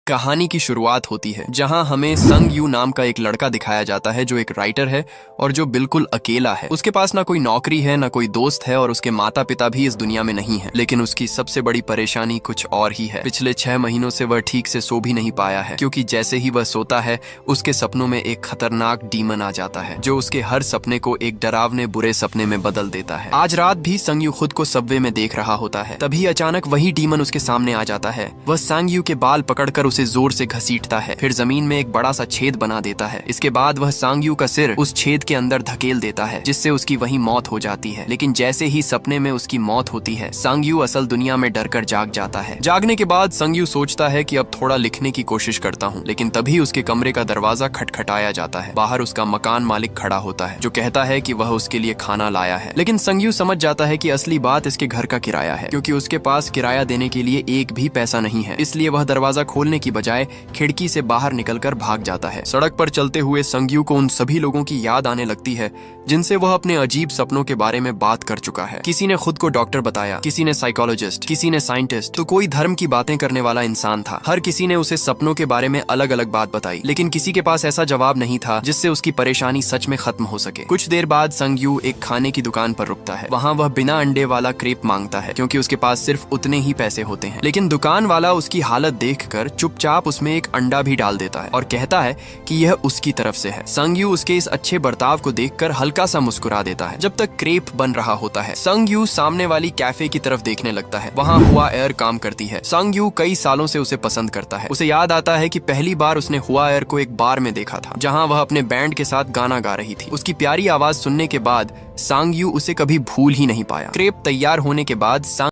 कहानी की शुरुआत होती है जहां हमें संग यू नाम का एक लड़का दिखाया जाता है जो एक राइटर है और जो बिल्कुल अकेला है। उसके पास ना कोई नौकरी है ना कोई दोस्त है और उसके माता पिता भी इस दुनिया में नहीं है। लेकिन उसकी सबसे बड़ी परेशानी कुछ और ही है। पिछले 6 महीनों से वह ठीक से सो भी नहीं पाया है क्योंकि जैसे ही वह सोता है उसके सपनों में एक खतरनाक डीमन आ जाता है जो उसके हर सपने को एक डरावने बुरे सपने में बदल देता है। आज रात भी संग यू खुद को सबवे में देख रहा होता है, तभी अचानक वही डीमन उसके सामने आ जाता है। वह संग यू के बाल पकड़कर उसे जोर से घसीटता है, फिर जमीन में एक बड़ा सा छेद बना देता है। इसके बाद वह सांग यू का सिर उस छेद के अंदर धकेल देता है जिससे उसकी वहीं मौत हो जाती है। लेकिन जैसे ही सपने में उसकी मौत होती है सांग यू असल दुनिया में डरकर जाग जाता है। जागने के बाद संग यू सोचता है कि अब थोड़ा लिखने की कोशिश करता हूँ, लेकिन तभी उसके कमरे का दरवाजा खटखटाया जाता है। बाहर उसका मकान मालिक खड़ा होता है जो कहता है कि वह उसके लिए खाना लाया है। लेकिन संग यू समझ जाता है कि असली बात इसके घर का किराया है, क्योंकि उसके पास किराया देने के लिए एक भी पैसा नहीं है। इसलिए वह दरवाजा खोलने की बजाय खिड़की से बाहर निकलकर भाग जाता है। सड़क पर चलते हुए संग यू को उन सभी लोगों की याद आने लगती है जिनसे वह अपने अजीब सपनों के बारे में बात कर चुका है। किसी ने खुद को डॉक्टर बताया, किसी ने साइकोलॉजिस्ट, किसी ने साइंटिस्ट, तो कोई धर्म की बातें करने वाला इंसान था। हर किसी ने उसे सपनों के बारे में अलग अलग बात बताई, लेकिन किसी के पास ऐसा जवाब नहीं था जिससे उसकी परेशानी सच में खत्म हो सके। कुछ देर बाद संग यू एक खाने की दुकान पर रुकता है। वहाँ वह बिना अंडे वाला क्रेप मांगता है क्योंकि उसके पास सिर्फ उतने ही पैसे होते हैं। लेकिन दुकान वाला उसकी हालत देखकर चुपचाप उसमें एक अंडा भी डाल देता है और कहता है कि यह उसकी तरफ से है। संग यू उसके इस अच्छे बर्ताव को देखकर हल्का सा मुस्कुरा देता है। जब तक क्रेप बन रहा होता है संग यू सामने वाली कैफे की तरफ देखने लगता है। वहाँ हुआ एयर काम करती है। संग यू कई सालों से उसे पसंद करता है। उसे याद आता है कि पहली बार उसने हुआ एयर को एक बार में देखा था जहाँ वह अपने बैंड के साथ गाना गा रही थी। उसकी प्यारी आवाज सुनने के बाद सांग यू उसे कभी भूल ही नहीं पाया। क्रेप तैयार होने के बाद सांग